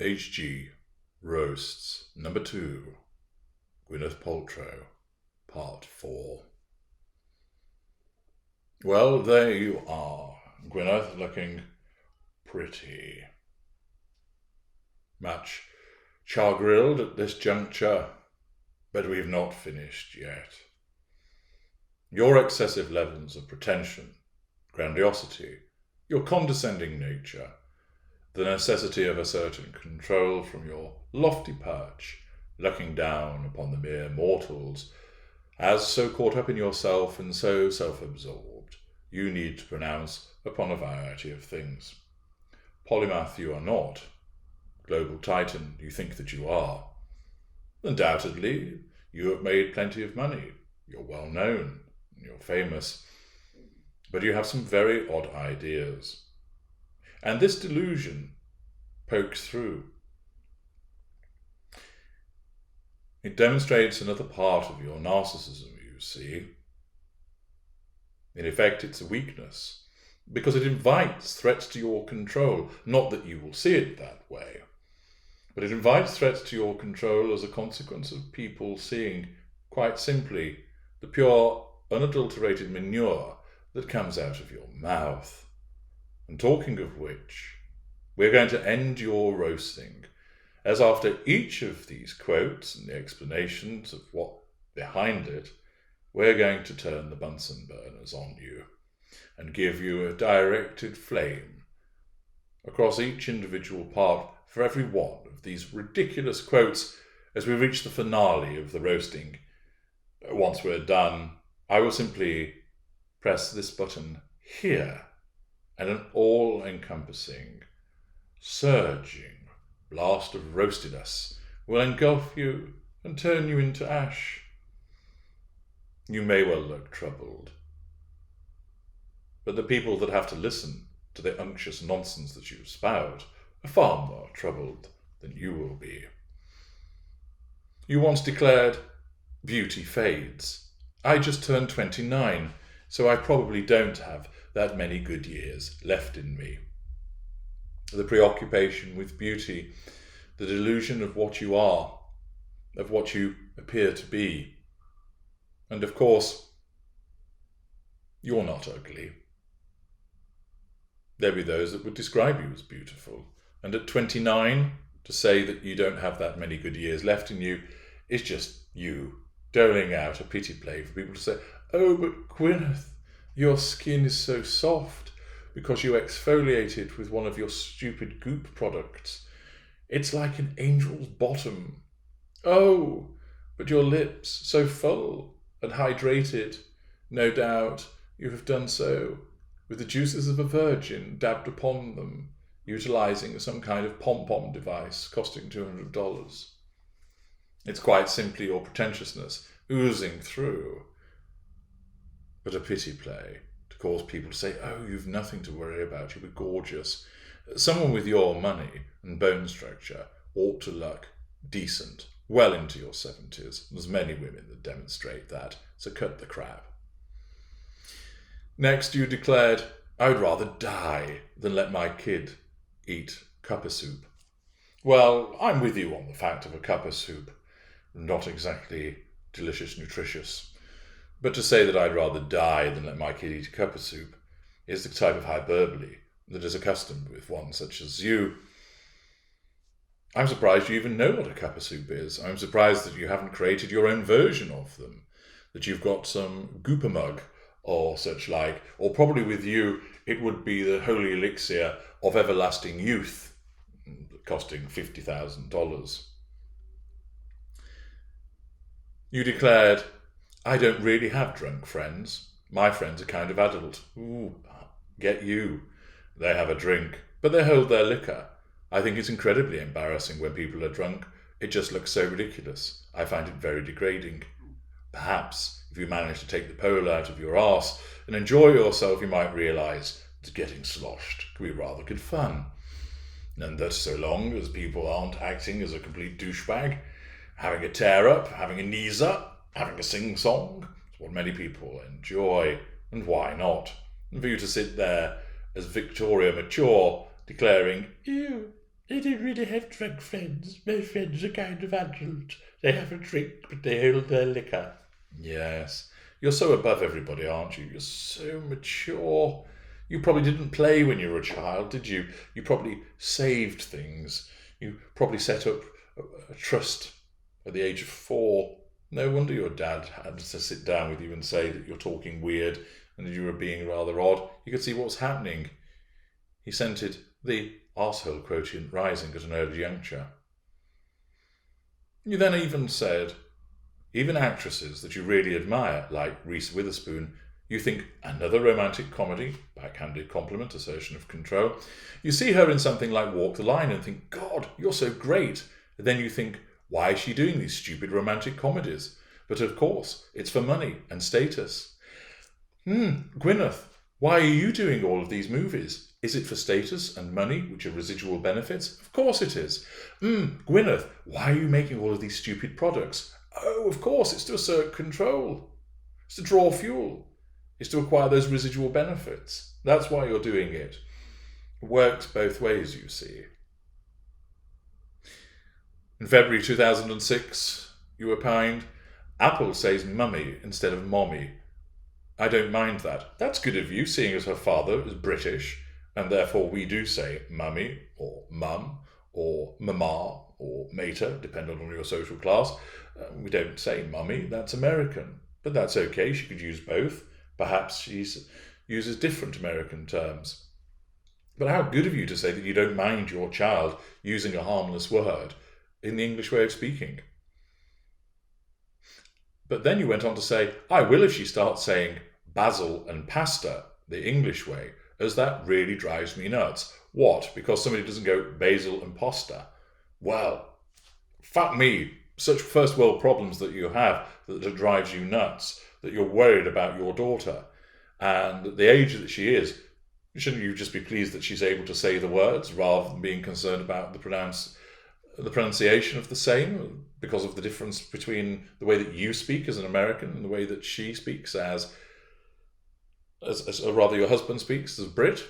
HG Roasts No.2 Gwyneth Paltrow Part 4. Well, there you are, Gwyneth, looking pretty. Much char-grilled at this juncture, but we've not finished yet. Your excessive levels of pretension, grandiosity, your condescending nature, the necessity of asserting control from your lofty perch, looking down upon the mere mortals, as so caught up in yourself and so self-absorbed, you need to pronounce upon a variety of things. Polymath you are not. Global Titan you think that you are. Undoubtedly, you have made plenty of money. You're well known. You're famous. But you have some very odd ideas. And this delusion pokes through. It demonstrates another part of your narcissism, you see. In effect, it's a weakness, because it invites threats to your control. Not that you will see it that way, but it invites threats to your control as a consequence of people seeing, quite simply, the pure, unadulterated manure that comes out of your mouth. And talking of which, we're going to end your roasting, as after each of these quotes and the explanations of what behind it, we're going to turn the Bunsen burners on you and give you a directed flame across each individual part for every one of these ridiculous quotes as we reach the finale of the roasting. Once we're done, I will simply press this button here, and an all-encompassing, surging blast of roastedness will engulf you and turn you into ash. You may well look troubled, but the people that have to listen to the unctuous nonsense that you spout are far more troubled than you will be. You once declared, "Beauty fades. I just turned 29, so I probably don't have that many good years left in me." The preoccupation with beauty, the delusion of what you are, of what you appear to be. And of course, you're not ugly. There be those that would describe you as beautiful, and at 29, to say that you don't have that many good years left in you is just you doling out a pity play for people to say, "Oh, but Gwyneth, your skin is so soft because you exfoliated with one of your stupid goop products. It's like an angel's bottom. Oh, but your lips so full and hydrated. No doubt you have done so with the juices of a virgin dabbed upon them, utilizing some kind of pom-pom device costing $200. It's quite simply your pretentiousness oozing through, but a pity play to cause people to say, "Oh, you've nothing to worry about, you'll be gorgeous." Someone with your money and bone structure ought to look decent well into your 70s. There's many women that demonstrate that, so cut the crap. Next, you declared, "I would rather die than let my kid eat cuppa soup." Well, I'm with you on the fact of a cuppa soup. Not exactly delicious, nutritious. But to say that I'd rather die than let my kid eat a cuppa soup is the type of hyperbole that is accustomed with one such as you. I'm surprised you even know what a cuppa soup is. I'm surprised that you haven't created your own version of them, that you've got some gooper mug or such like, or probably with you it would be the holy elixir of everlasting youth, costing $50,000. You declared, "I don't really have drunk friends. My friends are kind of adult." Ooh, get you. They have a drink, but they hold their liquor. I think it's incredibly embarrassing when people are drunk. It just looks so ridiculous. I find it very degrading. Perhaps, if you manage to take the pole out of your arse and enjoy yourself, you might realise that getting sloshed can be rather good fun. And that so long as people aren't acting as a complete douchebag, having a tear-up, having a knees-up, having a sing-song, is what many people enjoy. And why not? And for you to sit there as Victoria Mature, declaring, "Ew, I don't really have drunk friends. My friends are kind of adult. They have a drink, but they hold their liquor. Yes. You're so above everybody, aren't you? You're so mature. You probably didn't play when you were a child, did you? You probably saved things. You probably set up a trust at the age of 4. No wonder your dad had to sit down with you and say that you're talking weird and that you were being rather odd. You could see what was happening. He scented the arsehole quotient rising at an early juncture. You then even said, even actresses that you really admire, like Reese Witherspoon, you think another romantic comedy, backhanded compliment, assertion of control. You see her in something like Walk the Line and think, God, you're so great. And then you think, why is she doing these stupid romantic comedies? But of course, it's for money and status. Gwyneth, why are you doing all of these movies? Is it for status and money, which are residual benefits? Of course it is. Gwyneth, why are you making all of these stupid products? Oh, of course, it's to assert control. It's to draw fuel. It's to acquire those residual benefits. That's why you're doing it. It works both ways, you see. In February 2006, you opined, Apple says mummy instead of mommy. I don't mind that. That's good of you, seeing as her father is British, and therefore we do say mummy, or mum, or mama, or mater, depending on your social class. We don't say mummy, that's American. But that's okay, she could use both. Perhaps she uses different American terms. But how good of you to say that you don't mind your child using a harmless word in the English way of speaking. But then you went on to say, I will if she starts saying basil and pasta the English way, as that really drives me nuts. What? Because somebody doesn't go basil and pasta? Well, fuck me. Such first world problems that you have that drives you nuts, that you're worried about your daughter. And at the age that she is, shouldn't you just be pleased that she's able to say the words rather than being concerned about the pronunciation of the same, because of the difference between the way that you speak as an American and the way that she speaks as rather your husband speaks as Brit?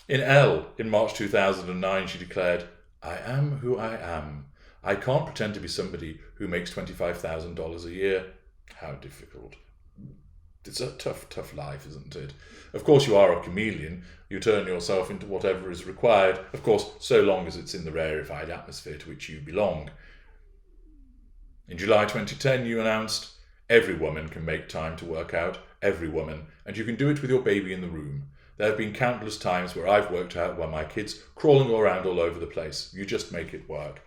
In Elle, in March 2009, she declared, I am who I am. I can't pretend to be somebody who makes $25,000 a year. How difficult. It's a tough life, isn't it? Of course, you are a chameleon. You turn yourself into whatever is required, of course, so long as it's in the rarefied atmosphere to which you belong. In July 2010, you announced, every woman can make time to work out, every woman, and you can do it with your baby in the room. There have been countless times where I've worked out while my kids crawling around all over the place. You just make it work.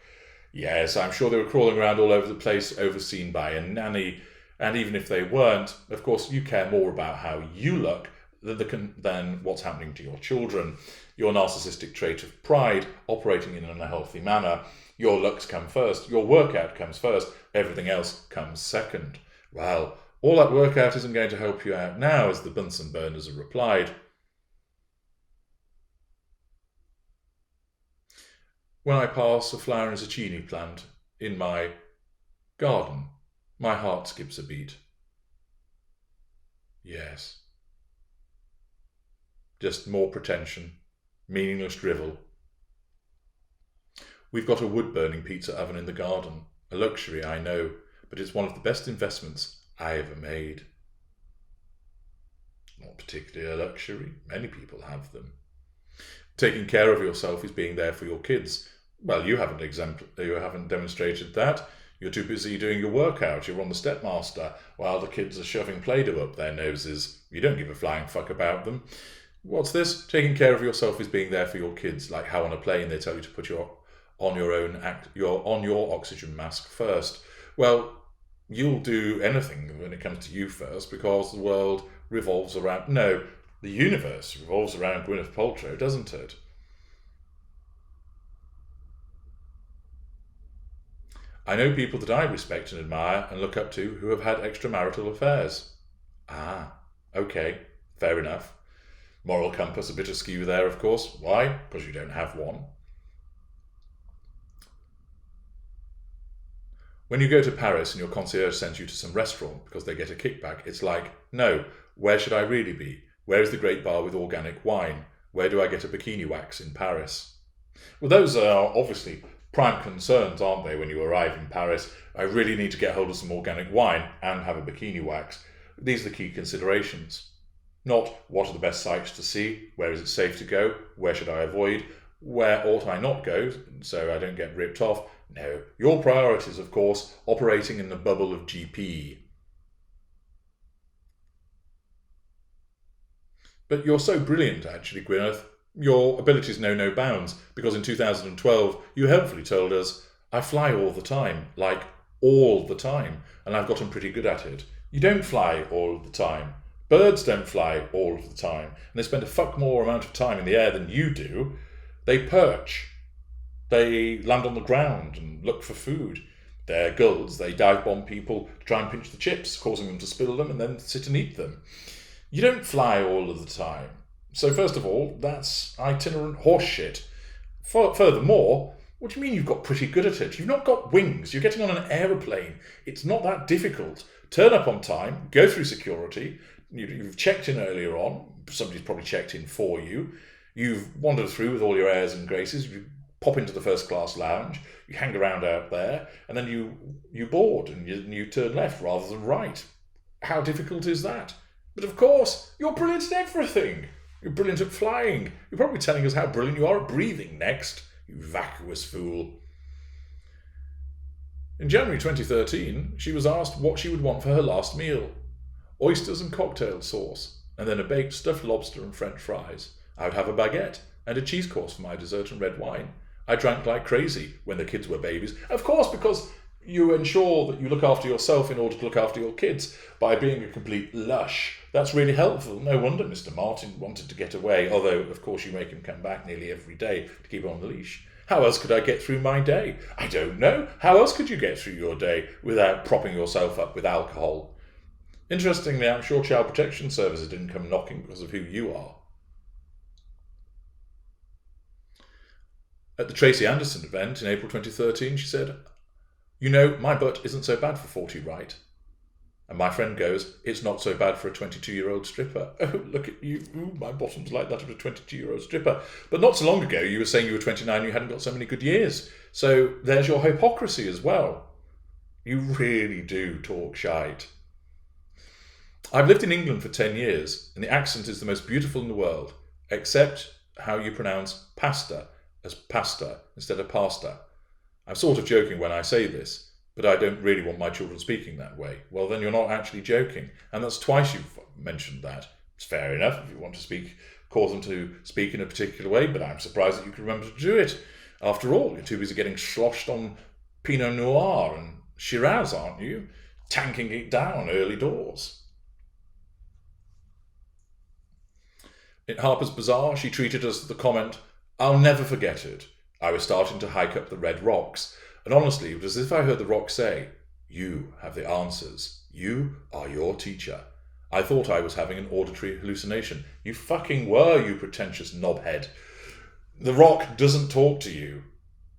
Yes, I'm sure they were crawling around all over the place, overseen by a nanny. And even if they weren't, of course, you care more about how you look than what's happening to your children. Your narcissistic trait of pride operating in an unhealthy manner. Your looks come first. Your workout comes first. Everything else comes second. Well, all that workout isn't going to help you out now, as the Bunsen burners have replied. When I pass a flowering zucchini plant in my garden, my heart skips a beat. Yes. Just more pretension, meaningless drivel. We've got a wood-burning pizza oven in the garden, a luxury, I know, but it's one of the best investments I ever made. Not particularly a luxury. Many people have them. Taking care of yourself is being there for your kids. Well, you haven't demonstrated that. You're too busy doing your workout. You're on the Stepmaster while the kids are shoving Play-Doh up their noses. You don't give a flying fuck about them. What's this? Taking care of yourself is being there for your kids. Like how on a plane they tell you to put on your oxygen mask first. Well, you'll do anything when it comes to you first because the world revolves around... No, the universe revolves around Gwyneth Paltrow, doesn't it? I know people that I respect and admire and look up to who have had extramarital affairs. Ah, okay, fair enough. Moral compass a bit askew there, of course. Why? Because you don't have one. When you go to Paris and your concierge sends you to some restaurant because they get a kickback, it's like, no, where should I really be? Where is the great bar with organic wine? Where do I get a bikini wax in Paris? Well, those are obviously prime concerns, aren't they, when you arrive in Paris? I really need to get hold of some organic wine and have a bikini wax. These are the key considerations. Not what are the best sites to see, where is it safe to go, where should I avoid, where ought I not go so I don't get ripped off. No, your priorities, of course, operating in the bubble of GP. But you're so brilliant, actually, Gwyneth. Your abilities know no bounds, because in 2012 you helpfully told us, I fly all the time, like all the time, and I've gotten pretty good at it. You don't fly all of the time. Birds don't fly all of the time, and they spend a fuck more amount of time in the air than you do. They perch. They land on the ground and look for food. They're gulls. They dive bomb people to try and pinch the chips, causing them to spill them and then sit and eat them. You don't fly all of the time. So first of all, that's itinerant horse shit. Furthermore, what do you mean you've got pretty good at it? You've not got wings. You're getting on an aeroplane. It's not that difficult. Turn up on time, go through security. You've checked in earlier on. Somebody's probably checked in for you. You've wandered through with all your airs and graces. You pop into the first class lounge. You hang around out there, and then you board and you turn left rather than right. How difficult is that? But of course, you're brilliant at everything. You're brilliant at flying. You're probably telling us how brilliant you are at breathing next, you vacuous fool. In January 2013, she was asked what she would want for her last meal. Oysters and cocktail sauce, and then a baked stuffed lobster and French fries. I would have a baguette and a cheese course for my dessert and red wine. I drank like crazy when the kids were babies. Of course, because you ensure that you look after yourself in order to look after your kids by being a complete lush. That's really helpful. No wonder Mr. Martin wanted to get away, although, of course, you make him come back nearly every day to keep on the leash. How else could I get through my day? I don't know. How else could you get through your day without propping yourself up with alcohol? Interestingly, I'm sure Child Protection Services didn't come knocking because of who you are. At the Tracy Anderson event in April 2013, she said, "You know, my butt isn't so bad for 40, right?" And my friend goes, "It's not so bad for a 22-year-old stripper." Oh, look at you. Ooh, my bottom's like that of a 22-year-old stripper. But not so long ago, you were saying you were 29 and you hadn't got so many good years. So there's your hypocrisy as well. You really do talk shite. I've lived in England for 10 years, and the accent is the most beautiful in the world, except how you pronounce pasta as pasta instead of pasta. I'm sort of joking when I say this, but I don't really want my children speaking that way. Well, then you're not actually joking, and that's twice you've mentioned that. It's fair enough if you want to cause them to speak in a particular way, but I'm surprised that you can remember to do it. After all, you're too busy getting sloshed on Pinot Noir and Shiraz, aren't you? Tanking it down early doors. In Harper's Bazaar, she treated us to the comment, "I'll never forget it. I was starting to hike up the red rocks, and honestly, it was as if I heard the rock say, 'You have the answers. You are your teacher.' I thought I was having an auditory hallucination." You fucking were, you pretentious knobhead. The rock doesn't talk to you.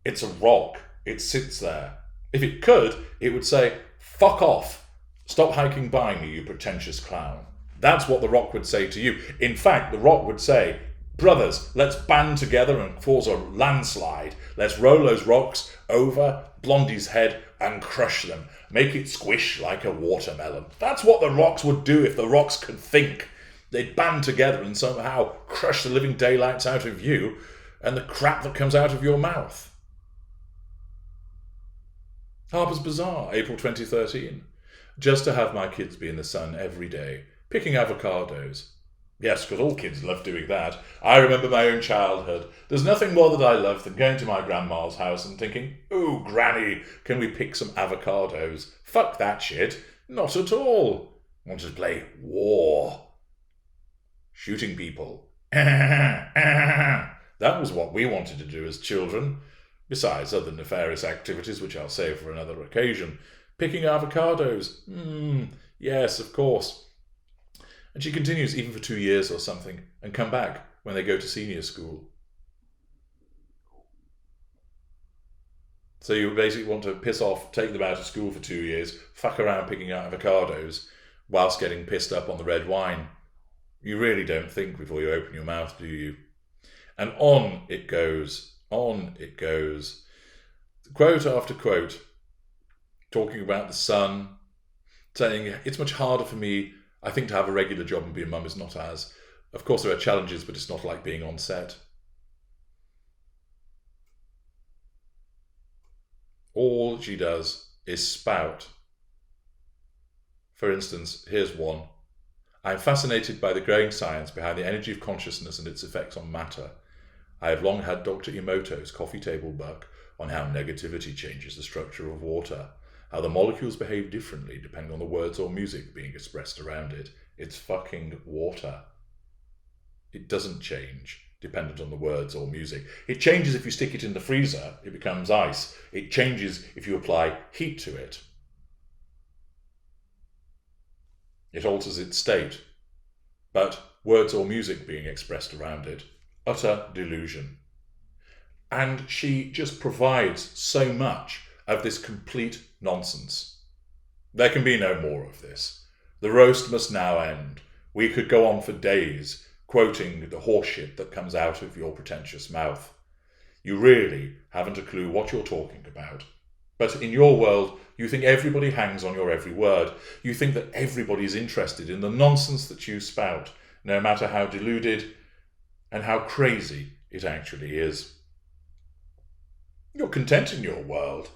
It's a rock. It sits there. If it could, it would say, "Fuck off. Stop hiking by me, you pretentious clown." That's what the rock would say to you. In fact, the rock would say, "Brothers, let's band together and cause a landslide. Let's roll those rocks over Blondie's head and crush them. Make it squish like a watermelon." That's what the rocks would do if the rocks could think. They'd band together and somehow crush the living daylights out of you and the crap that comes out of your mouth. Harper's Bazaar, April 2013. Just to have my kids be in the sun every day, picking avocados. Yes, because all kids love doing that. I remember my own childhood. There's nothing more that I love than going to my grandma's house and thinking, "Oh, Granny, can we pick some avocados?" Fuck that shit. Not at all. I wanted to play war. Shooting people. That was what we wanted to do as children. Besides other nefarious activities, which I'll save for another occasion. Picking avocados. Yes, of course. And she continues even for 2 years or something, and come back when they go to senior school. So you basically want to piss off, take them out of school for 2 years, fuck around picking out avocados, whilst getting pissed up on the red wine. You really don't think before you open your mouth, do you? And on it goes, On it goes. Quote after quote, talking about the sun, saying, it's much harder for me, I think, to have a regular job and be a mum is not as. Of course, there are challenges, but it's not like being on set. All she does is spout. For instance, here's one. I am fascinated by the growing science behind the energy of consciousness and its effects on matter. I have long had Dr. Emoto's coffee table book on how negativity changes the structure of water, how the molecules behave differently depending on the words or music being expressed around it. It's fucking water. It doesn't change dependent on the words or music. It changes if you stick it in the freezer, it becomes ice. It changes if you apply heat to it. It alters its state. But words or music being expressed around it, utter delusion. And she just provides so much of this complete nonsense. There can be no more of this. The roast must now end. We could go on for days quoting the horseshit that comes out of your pretentious mouth. You really haven't a clue what you're talking about. But in your world, you think everybody hangs on your every word. You think that everybody's interested in the nonsense that you spout, no matter how deluded and how crazy it actually is. You're content in your world.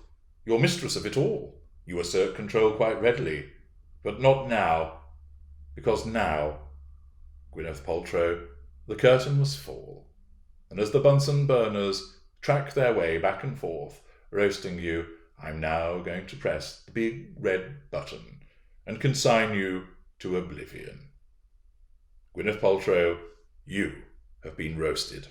You're mistress of it all. You assert control quite readily. But not now, because now, Gwyneth Paltrow, the curtain must fall. And as the Bunsen burners track their way back and forth, roasting you, I'm now going to press the big red button and consign you to oblivion. Gwyneth Paltrow, you have been roasted.